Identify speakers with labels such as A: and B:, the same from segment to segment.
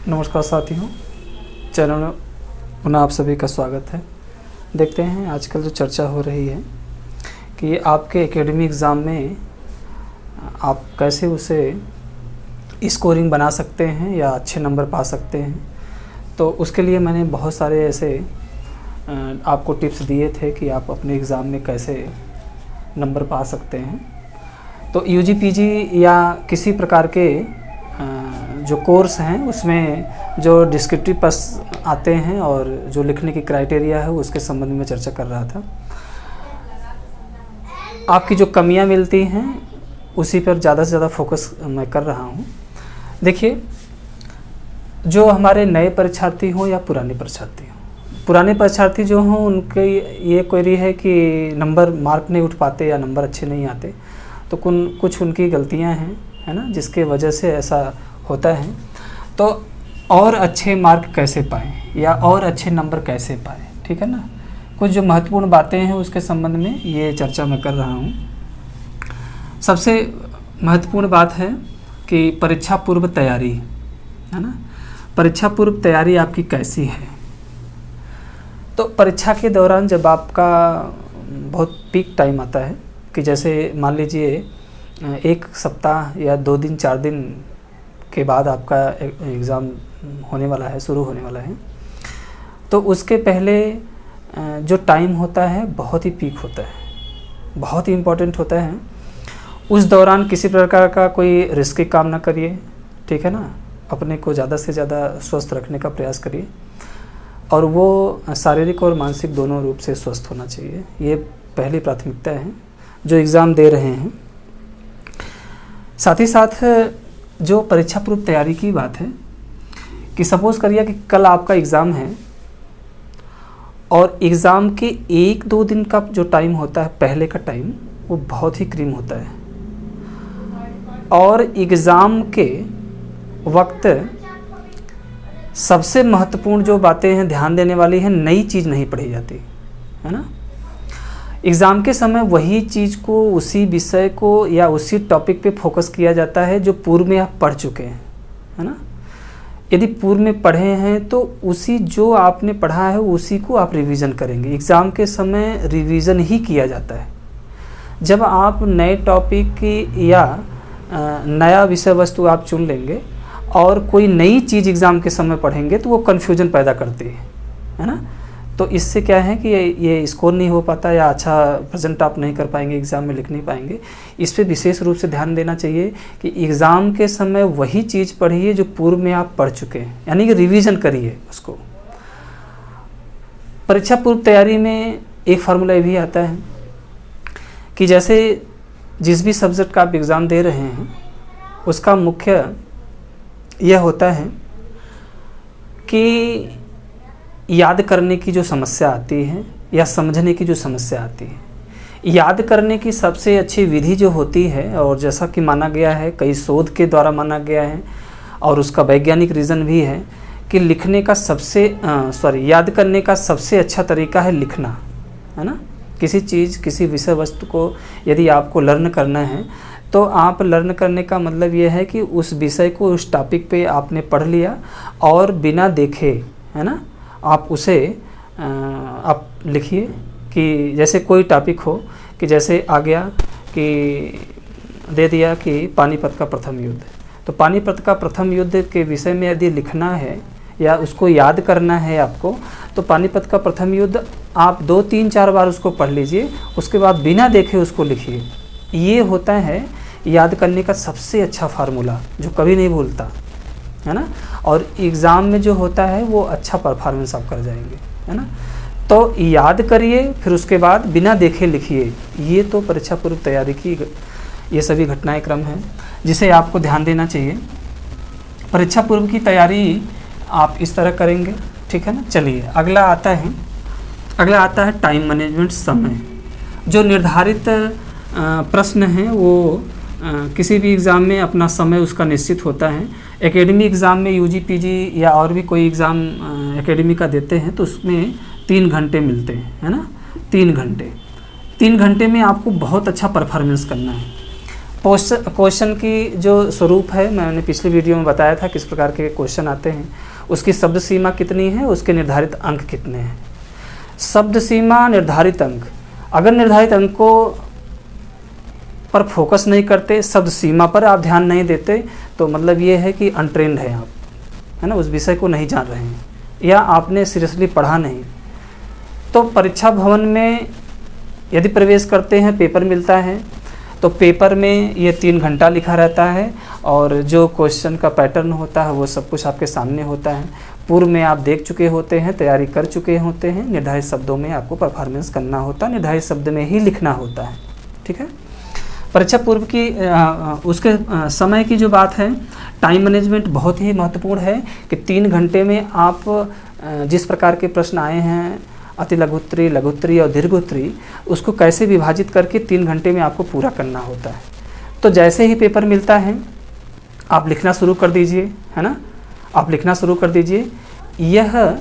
A: नमस्कार साथियों, चैनल में पुनः आप सभी का स्वागत है। देखते हैं आजकल जो चर्चा हो रही है कि आपके एकेडमिक एग्ज़ाम में आप कैसे उसे स्कोरिंग बना सकते हैं या अच्छे नंबर पा सकते हैं। तो उसके लिए मैंने बहुत सारे ऐसे आपको टिप्स दिए थे कि आप अपने एग्ज़ाम में कैसे नंबर पा सकते हैं। तो यूजी पीजी या किसी प्रकार के जो कोर्स हैं उसमें जो डिस्क्रिप्टिव प्रश्न आते हैं और जो लिखने की क्राइटेरिया है उसके संबंध में चर्चा कर रहा था। आपकी जो कमियां मिलती हैं उसी पर ज़्यादा से ज़्यादा फोकस मैं कर रहा हूं। देखिए, जो हमारे नए परीक्षार्थी हों या पुराने परीक्षार्थी हों, पुराने परीक्षार्थी जो हों उनके ये क्वेरी है कि नंबर मार्क नहीं उठ पाते या नंबर अच्छे नहीं आते। तो कुछ उनकी गलतियां हैं, है ना, जिसके वजह से ऐसा होता है। तो और अच्छे मार्क कैसे पाएँ या और अच्छे नंबर कैसे पाएँ, ठीक है ना। कुछ जो महत्वपूर्ण बातें हैं उसके संबंध में ये चर्चा मैं कर रहा हूँ। सबसे महत्वपूर्ण बात है कि परीक्षा पूर्व तैयारी, है ना। परीक्षा पूर्व तैयारी आपकी कैसी है। तो परीक्षा के दौरान जब आपका बहुत पीक टाइम आता है कि जैसे मान लीजिए एक सप्ताह या 2 दिन 4 दिन के बाद आपका एग्ज़ाम होने वाला है, शुरू होने वाला है, तो उसके पहले जो टाइम होता है बहुत ही पीक होता है, बहुत ही इम्पोर्टेंट होता है। उस दौरान किसी प्रकार का कोई रिस्की काम ना करिए, ठीक है ना। अपने को ज़्यादा से ज़्यादा स्वस्थ रखने का प्रयास करिए और वो शारीरिक और मानसिक दोनों रूप से स्वस्थ होना चाहिए। ये पहली प्राथमिकता है जो एग्ज़ाम दे रहे हैं। साथ ही साथ जो परीक्षा पूर्व तैयारी की बात है कि सपोज़ करिए कि कल आपका एग्ज़ाम है और एग्ज़ाम के 1-2 दिन का जो टाइम होता है, पहले का टाइम, वो बहुत ही क्रीम होता है। और एग्ज़ाम के वक्त सबसे महत्वपूर्ण जो बातें हैं ध्यान देने वाली हैं, नई चीज़ नहीं पढ़ी जाती, है ना। एग्ज़ाम के समय वही चीज़ को, उसी विषय को या उसी टॉपिक पे फोकस किया जाता है जो पूर्व में आप पढ़ चुके हैं, है ना। यदि पूर्व में पढ़े हैं तो उसी जो आपने पढ़ा है उसी को आप रिवीजन करेंगे। एग्ज़ाम के समय रिवीजन ही किया जाता है। जब आप नए टॉपिक की या नया विषय वस्तु आप चुन लेंगे और कोई नई चीज़ एग्ज़ाम के समय पढ़ेंगे तो वो कन्फ्यूजन पैदा करती है ना। तो इससे क्या है कि ये स्कोर नहीं हो पाता या अच्छा प्रेजेंट आप नहीं कर पाएंगे, एग्ज़ाम में लिख नहीं पाएंगे। इस पे विशेष रूप से ध्यान देना चाहिए कि एग्ज़ाम के समय वही चीज़ पढ़िए जो पूर्व में आप पढ़ चुके हैं, यानी कि रिवीजन करिए उसको। परीक्षा पूर्व तैयारी में एक फार्मूला ये भी आता है कि जैसे जिस भी सब्जेक्ट का आप एग्ज़ाम दे रहे हैं उसका मुख्य यह होता है कि याद करने की जो समस्या आती है या समझने की जो समस्या आती है, याद करने की सबसे अच्छी विधि जो होती है और जैसा कि माना गया है, कई शोध के द्वारा माना गया है और उसका वैज्ञानिक रीज़न भी है कि लिखने का याद करने का सबसे अच्छा तरीका है लिखना, है ना। किसी चीज़, किसी विषय वस्तु को यदि आपको लर्न करना है तो आप लर्न करने का मतलब ये है कि उस विषय को, उस टॉपिक पे आपने पढ़ लिया और बिना देखे, है ना, आप उसे आप लिखिए। कि जैसे कोई टॉपिक हो कि जैसे आ गया कि दे दिया कि पानीपत का प्रथम युद्ध, तो पानीपत का प्रथम युद्ध के विषय में यदि लिखना है या उसको याद करना है आपको, तो पानीपत का प्रथम युद्ध आप 2-3-4 बार उसको पढ़ लीजिए, उसके बाद बिना देखे उसको लिखिए। ये होता है याद करने का सबसे अच्छा फार्मूला जो कभी नहीं भूलता, है ना। और एग्ज़ाम में जो होता है वो अच्छा परफॉर्मेंस आप कर जाएंगे, है ना। तो याद करिए, फिर उसके बाद बिना देखे लिखिए। ये तो परीक्षा पूर्व तैयारी की ये सभी घटनाएं क्रम हैं जिसे आपको ध्यान देना चाहिए। परीक्षा पूर्व की तैयारी आप इस तरह करेंगे, ठीक है ना। चलिए अगला आता है टाइम मैनेजमेंट, समय। जो निर्धारित प्रश्न हैं वो किसी भी एग्ज़ाम में अपना समय उसका निश्चित होता है। एकेडमी एग्ज़ाम में यूजी पीजी या और भी कोई एग्ज़ाम एकेडमी का देते हैं तो उसमें 3 घंटे मिलते हैं, है ना। 3 घंटे में आपको बहुत अच्छा परफॉर्मेंस करना है। क्वेश्चन की जो स्वरूप है, मैंने पिछली वीडियो में बताया था किस प्रकार के क्वेश्चन आते हैं, उसकी शब्द सीमा कितनी है, उसके निर्धारित अंक कितने हैं। शब्द सीमा, निर्धारित अंक, अगर निर्धारित अंकों पर फोकस नहीं करते, शब्द सीमा पर आप ध्यान नहीं देते, तो मतलब ये है कि अनट्रेंड है आप, है ना, उस विषय को नहीं जान रहे हैं या आपने सीरियसली पढ़ा नहीं। तो परीक्षा भवन में यदि प्रवेश करते हैं, पेपर मिलता है, तो पेपर में ये 3 घंटा लिखा रहता है और जो क्वेश्चन का पैटर्न होता है वो सब कुछ आपके सामने होता है। पूर्व में आप देख चुके होते हैं, तैयारी कर चुके होते हैं, निर्धारित शब्दों में आपको परफॉर्मेंस करना होता है, निर्धारित शब्द में ही लिखना होता है। ठीक है। परीक्षा पूर्व की उसके समय की जो बात है, टाइम मैनेजमेंट बहुत ही महत्वपूर्ण है कि 3 घंटे में आप जिस प्रकार के प्रश्न आए हैं, अति लघुत्तरी, लघुत्तरी और दीर्घोत्तरी, उसको कैसे विभाजित करके 3 घंटे में आपको पूरा करना होता है। तो जैसे ही पेपर मिलता है आप लिखना शुरू कर दीजिए, है ना, आप लिखना शुरू कर दीजिए। यह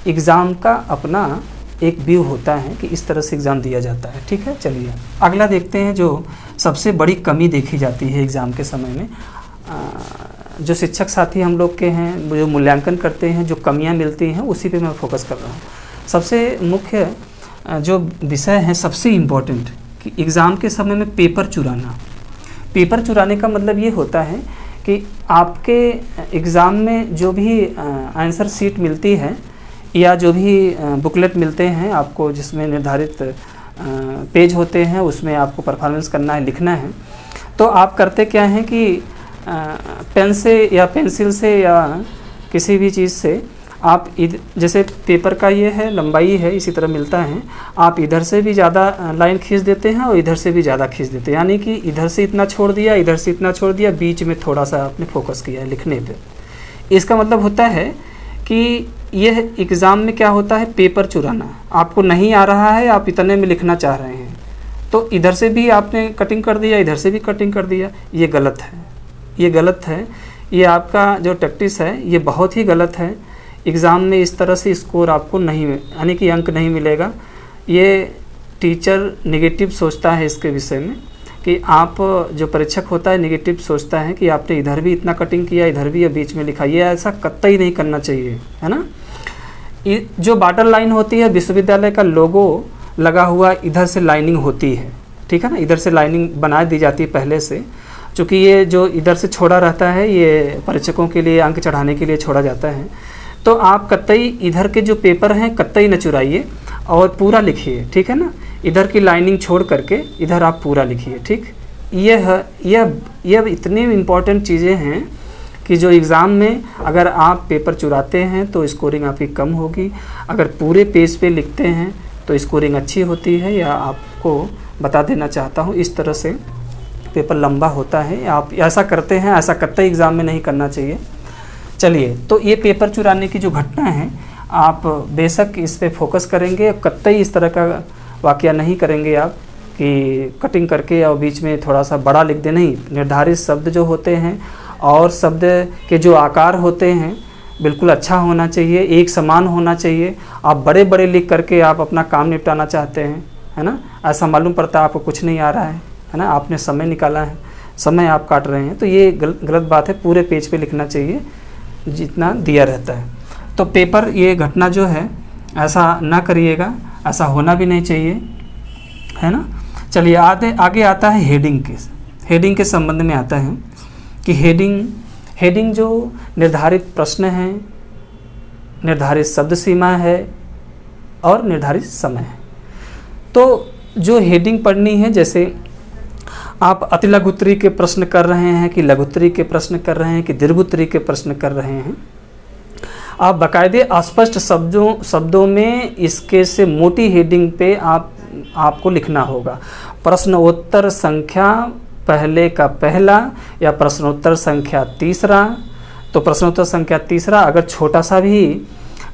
A: एग्ज़ाम का अपना एक व्यू होता है कि इस तरह से एग्ज़ाम दिया जाता है। ठीक है। चलिए अगला देखते हैं, जो सबसे बड़ी कमी देखी जाती है एग्ज़ाम के समय में। जो शिक्षक साथी हम लोग के हैं, जो मूल्यांकन करते हैं, जो कमियां मिलती हैं, उसी पे मैं फोकस कर रहा हूँ। सबसे मुख्य जो विषय है, सबसे इम्पोर्टेंट, कि एग्ज़ाम के समय में पेपर चुराना। पेपर चुराने का मतलब ये होता है कि आपके एग्ज़ाम में जो भी आंसर शीट मिलती है या जो भी बुकलेट मिलते हैं आपको, जिसमें निर्धारित पेज होते हैं, उसमें आपको परफॉर्मेंस करना है, लिखना है, तो आप करते क्या हैं कि पेन से या पेंसिल से या किसी भी चीज़ से आप जैसे पेपर का ये है, लंबाई है, इसी तरह मिलता है, आप इधर से भी ज़्यादा लाइन खींच देते हैं और इधर से भी ज़्यादा खींच देते हैं, यानी कि इधर से इतना छोड़ दिया, इधर से इतना छोड़ दिया, बीच में थोड़ा सा आपने फोकस किया है लिखने पे। इसका मतलब होता है कि यह एग्ज़ाम में क्या होता है, पेपर चुराना। आपको नहीं आ रहा है, आप इतने में लिखना चाह रहे हैं, तो इधर से भी आपने कटिंग कर दिया, इधर से भी कटिंग कर दिया। ये गलत है, ये गलत है। ये आपका जो प्रैक्टिस है ये बहुत ही गलत है। एग्ज़ाम में इस तरह से स्कोर आपको नहीं, यानी कि अंक नहीं मिलेगा। ये टीचर नेगेटिव सोचता है इसके विषय में, कि आप जो परीक्षक होता है नेगेटिव सोचता है कि आपने इधर भी इतना कटिंग किया, इधर भी या बीच में लिखा। ये ऐसा कतई नहीं करना चाहिए, है ना। जो बॉर्डर लाइन होती है, विश्वविद्यालय का लोगो लगा हुआ इधर से लाइनिंग होती है, ठीक है ना, इधर से लाइनिंग बना दी जाती है पहले से। चूँकि ये जो इधर से छोड़ा रहता है, ये परीक्षकों के लिए अंक चढ़ाने के लिए छोड़ा जाता है। तो आप कतई इधर के जो पेपर हैं कतई न चुराइए और पूरा लिखिए, ठीक है ना। इधर की लाइनिंग छोड़ करके इधर आप पूरा लिखिए, ठीक। यह इतनी इम्पॉर्टेंट चीज़ें हैं कि जो एग्ज़ाम में अगर आप पेपर चुराते हैं तो स्कोरिंग आपकी कम होगी, अगर पूरे पेज पे लिखते हैं तो स्कोरिंग अच्छी होती है। या आपको बता देना चाहता हूँ, इस तरह से पेपर लंबा होता है, आप ऐसा करते हैं, ऐसा कतई एग्ज़ाम में नहीं करना चाहिए। चलिए, तो ये पेपर चुराने की जो घटना है, आप बेशक इस पे फोकस करेंगे, कतई इस तरह का वाकया नहीं करेंगे आप कि कटिंग करके और बीच में थोड़ा सा बड़ा लिख दे। नहीं, निर्धारित शब्द जो होते हैं और शब्द के जो आकार होते हैं बिल्कुल अच्छा होना चाहिए, एक समान होना चाहिए। आप बड़े बड़े लिख करके आप अपना काम निपटाना चाहते हैं, है ना, ऐसा मालूम पड़ता है आपको कुछ नहीं आ रहा है ना, आपने समय निकाला है, समय आप काट रहे हैं, तो ये गलत बात है। पूरे पेज पे लिखना चाहिए जितना दिया रहता है। तो पेपर ये घटना जो है ऐसा ना करिएगा, ऐसा होना भी नहीं चाहिए, है ना। चलिए आगे आता है हेडिंग के संबंध में आता है कि हेडिंग जो निर्धारित प्रश्न है, निर्धारित शब्द सीमा है और निर्धारित समय है। तो जो हेडिंग पढ़नी है, जैसे आप अति लघुत्तरी के प्रश्न कर रहे हैं कि लघुत्तरी के प्रश्न कर रहे हैं कि दीर्घोत्तरी के प्रश्न कर रहे हैं, आप बाकायदे अस्पष्ट शब्दों में इसके से मोटी हेडिंग पे आपको लिखना होगा। प्रश्नोत्तर संख्या पहले का पहला या प्रश्नोत्तर संख्या तीसरा, तो प्रश्नोत्तर संख्या तीसरा अगर छोटा सा भी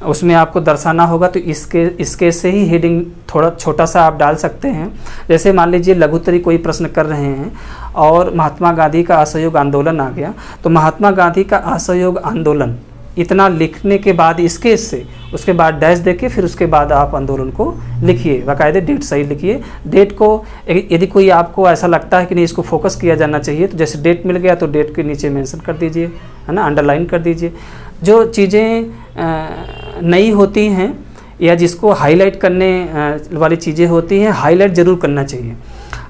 A: उसमें आपको दर्शाना होगा तो इसके से ही हेडिंग थोड़ा छोटा सा आप डाल सकते हैं। जैसे मान लीजिए लघुत्तरी कोई प्रश्न कर रहे हैं और महात्मा गांधी का असहयोग आंदोलन आ गया, तो महात्मा गांधी का असहयोग आंदोलन इतना लिखने के बाद स्केच से उसके बाद डैश देके फिर उसके बाद आप आंदोलन को लिखिए, बाकायदे डेट सही लिखिए। डेट को यदि कोई आपको ऐसा लगता है कि नहीं इसको फोकस किया जाना चाहिए, तो जैसे डेट मिल गया तो डेट के नीचे मेंशन कर दीजिए, है ना, अंडरलाइन कर दीजिए। जो चीज़ें नई होती हैं या जिसको हाईलाइट करने वाली चीज़ें होती हैं, हाईलाइट ज़रूर करना चाहिए।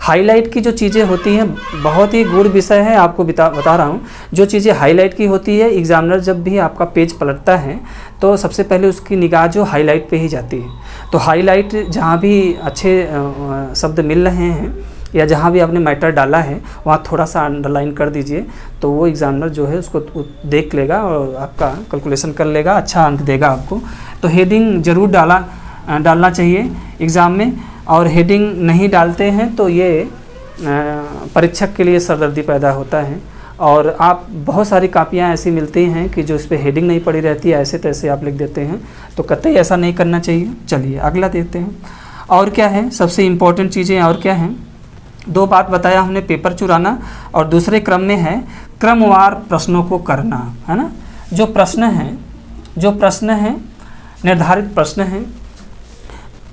A: हाईलाइट की जो चीज़ें होती हैं बहुत ही गूढ़ विषय है, आपको बता रहा हूँ। जो चीज़ें हाईलाइट की होती है, एग्जामिनर जब भी आपका पेज पलटता है तो सबसे पहले उसकी निगाह जो हाईलाइट पे ही जाती है। तो हाईलाइट जहाँ भी अच्छे शब्द मिल रहे हैं या जहाँ भी आपने मैटर डाला है वहाँ थोड़ा सा अंडरलाइन कर दीजिए, तो वो एग्जामिनर जो है उसको देख लेगा और आपका कैलकुलेशन कर लेगा, अच्छा अंक देगा आपको। तो हेडिंग ज़रूर डालना चाहिए एग्ज़ाम में, और हेडिंग नहीं डालते हैं तो ये परीक्षक के लिए सरदर्दी पैदा होता है। और आप बहुत सारी कापियाँ ऐसी मिलती हैं कि जो इस पर हेडिंग नहीं पड़ी रहती है, ऐसे तैसे आप लिख देते हैं, तो कतई ऐसा नहीं करना चाहिए। चलिए अगला देखते हैं। और क्या है सबसे इम्पोर्टेंट चीज़ें, और क्या हैं? 2 बात बताया हमने, पेपर चुराना, और दूसरे क्रम में है क्रमवार प्रश्नों को करना, है ना। जो प्रश्न हैं निर्धारित प्रश्न हैं।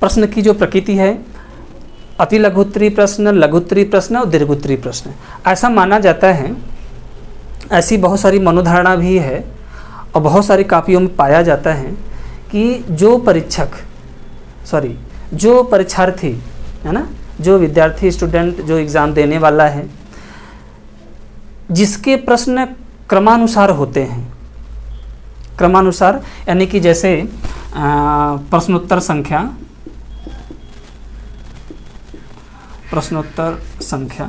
A: प्रश्न की जो प्रकृति है, अति लघुत्तरी प्रश्न, लघुत्तरी प्रश्न और दीर्घोत्तरी प्रश्न। ऐसा माना जाता है, ऐसी बहुत सारी मनोधारणा भी है और बहुत सारी कापियों में पाया जाता है कि जो परीक्षार्थी है ना, जो विद्यार्थी स्टूडेंट जो एग्ज़ाम देने वाला है, जिसके प्रश्न क्रमानुसार होते हैं, क्रमानुसार यानी कि जैसे प्रश्नोत्तर संख्या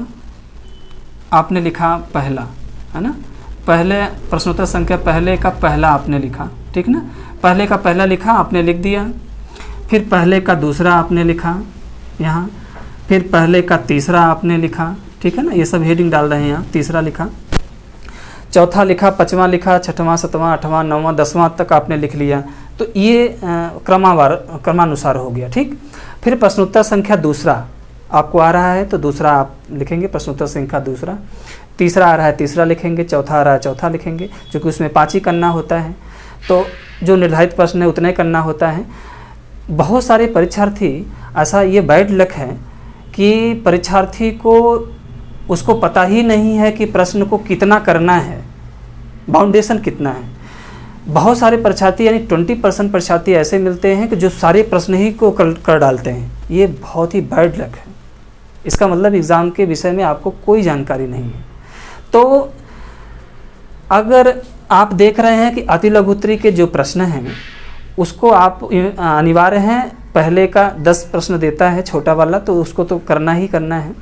A: आपने लिखा पहला, है ना, पहले प्रश्नोत्तर संख्या पहले का पहला आपने लिखा, ठीक ना, पहले का पहला लिखा आपने लिख दिया, फिर पहले का दूसरा आपने लिखा यहाँ, फिर पहले का तीसरा आपने लिखा, ठीक है ना, ये सब हेडिंग डाल रहे हैं आप। तीसरा लिखा, चौथा लिखा, पाँचवा लिखा, छठवां, सातवां, आठवां, नौवां, 10वां तक आपने लिख लिया। तो ये क्रमानुसार हो गया, ठीक। फिर प्रश्नोत्तर संख्या दूसरा आपको आ रहा है तो दूसरा आप लिखेंगे, प्रश्नोत्तर संख्या दूसरा। तीसरा आ रहा है तीसरा लिखेंगे, चौथा आ रहा है चौथा लिखेंगे, क्योंकि उसमें 5 ही करना होता है, तो जो निर्धारित प्रश्न है उतना ही करना होता है। बहुत सारे परीक्षार्थी, ऐसा ये बैड लक है कि परीक्षार्थी को उसको पता ही नहीं है कि प्रश्न को कितना करना है, बाउंडेशन कितना है। बहुत सारे परीक्षार्थी यानी 20% परीक्षार्थी ऐसे मिलते हैं कि जो सारे प्रश्न ही को कर डालते हैं। ये बहुत ही बैड लक है। इसका मतलब एग्ज़ाम के विषय में आपको कोई जानकारी नहीं है। तो अगर आप देख रहे हैं कि अति लघुत्तरी के जो प्रश्न हैं उसको आप अनिवार्य हैं, पहले का 10 प्रश्न देता है छोटा वाला, तो उसको तो करना ही करना है।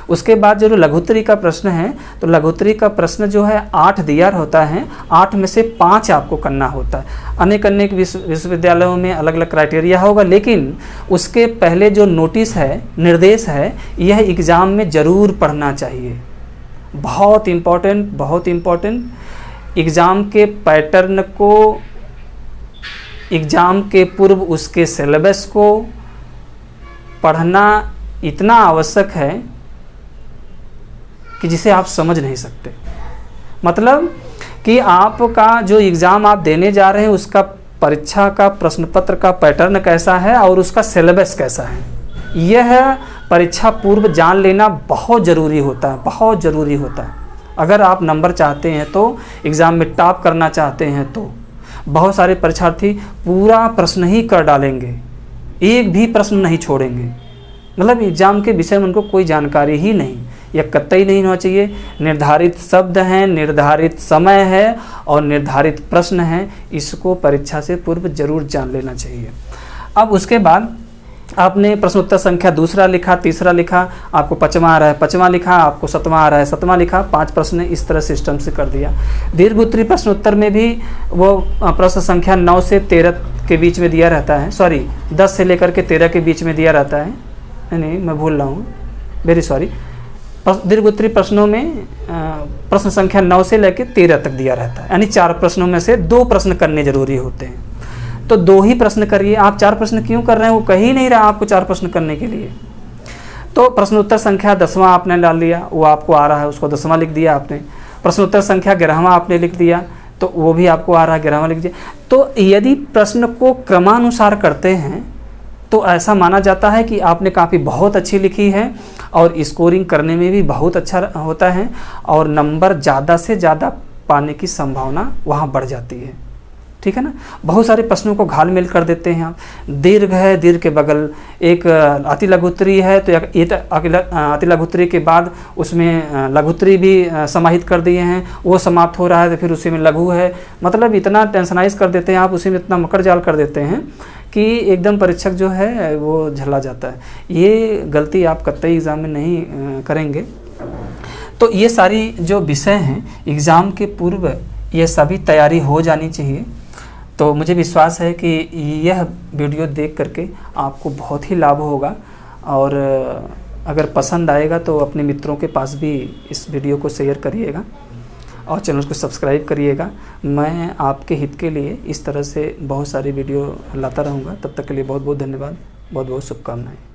A: उसके बाद जो लघुत्तरी का प्रश्न है, तो लघुत्तरी का प्रश्न जो है 8 दिया होता है, 8 में से 5 आपको करना होता है। अनेक विश्वविद्यालयों में अलग अलग क्राइटेरिया होगा, लेकिन उसके पहले जो नोटिस है, निर्देश है, यह एग्ज़ाम में ज़रूर पढ़ना चाहिए। बहुत इम्पोर्टेंट एग्ज़ाम के पैटर्न को, एग्ज़ाम के पूर्व उसके सिलेबस को पढ़ना इतना आवश्यक है कि जिसे आप समझ नहीं सकते। मतलब कि आपका जो एग्ज़ाम आप देने जा रहे हैं उसका परीक्षा का प्रश्न पत्र का पैटर्न कैसा है और उसका सिलेबस कैसा है, यह परीक्षा पूर्व जान लेना बहुत ज़रूरी होता है, बहुत ज़रूरी होता है। अगर आप नंबर चाहते हैं तो, एग्ज़ाम में टॉप करना चाहते हैं तो, बहुत सारे परीक्षार्थी पूरा प्रश्न ही कर डालेंगे, एक भी प्रश्न नहीं छोड़ेंगे। मतलब एग्ज़ाम के विषय में उनको कोई जानकारी ही नहीं, यह कतई नहीं होना चाहिए। निर्धारित शब्द हैं, निर्धारित समय है और निर्धारित प्रश्न हैं, इसको परीक्षा से पूर्व जरूर जान लेना चाहिए। अब उसके बाद आपने प्रश्नोत्तर संख्या दूसरा लिखा, तीसरा लिखा, आपको 5वां आ रहा है 5वां लिखा, आपको 7वां आ रहा है 7वां लिखा, 5 प्रश्न इस तरह सिस्टम से कर दिया। दीर्घोत्तरी प्रश्नोत्तर में भी वो प्रश्न संख्या 9 से 13 के बीच में दिया रहता है, सॉरी 10 से लेकर के 13 के बीच में दिया रहता है, नहीं मैं भूल रहा हूँ, वेरी सॉरी। दीर्घोत्तरी प्रश्नों में प्रश्न संख्या 9 से लेकर 13 तक दिया रहता है, यानी 4 प्रश्नों में से 2 प्रश्न करने जरूरी होते हैं। तो 2 ही प्रश्न करिए। आप 4 प्रश्न क्यों कर रहे हैं, वो कह ही नहीं रहा आपको 4 प्रश्न करने के लिए। तो प्रश्नोत्तर संख्या 10वां आपने डाल लिया, वो आपको आ रहा है, उसको 10वां लिख दिया आपने। प्रश्नोत्तर संख्या 11वां आपने लिख दिया, तो वो भी आपको आ रहा है, 11वां लिख लीजिए। तो यदि प्रश्न को क्रमानुसार करते हैं तो ऐसा माना जाता है कि आपने काफ़ी बहुत अच्छी लिखी है और स्कोरिंग करने में भी बहुत अच्छा होता है और नंबर ज़्यादा से ज़्यादा पाने की संभावना वहाँ बढ़ जाती है। ठीक है ना। बहुत सारे प्रश्नों को घाल-मेल कर देते हैं आप। दीर्घ है, दीर्घ के बगल एक अति लघुत्तरी है तो अति लघुत्तरी के बाद उसमें लघुत्तरी भी समाहित कर दिए हैं, वो समाप्त हो रहा है तो फिर उसी में लघु है। मतलब इतना टेंशनाइज कर देते हैं आप, उसी में इतना मकर जाल कर देते हैं कि एकदम परीक्षक जो है वो झल्ला जाता है। ये गलती आप कतई एग्ज़ाम में नहीं करेंगे। तो ये सारी जो विषय हैं एग्ज़ाम के पूर्व ये सभी तैयारी हो जानी चाहिए। तो मुझे विश्वास है कि यह वीडियो देख करके आपको बहुत ही लाभ होगा और अगर पसंद आएगा तो अपने मित्रों के पास भी इस वीडियो को शेयर करिएगा और चैनल को सब्सक्राइब करिएगा। मैं आपके हित के लिए इस तरह से बहुत सारी वीडियो लाता रहूँगा। तब तक के लिए बहुत बहुत धन्यवाद, बहुत बहुत शुभकामनाएं।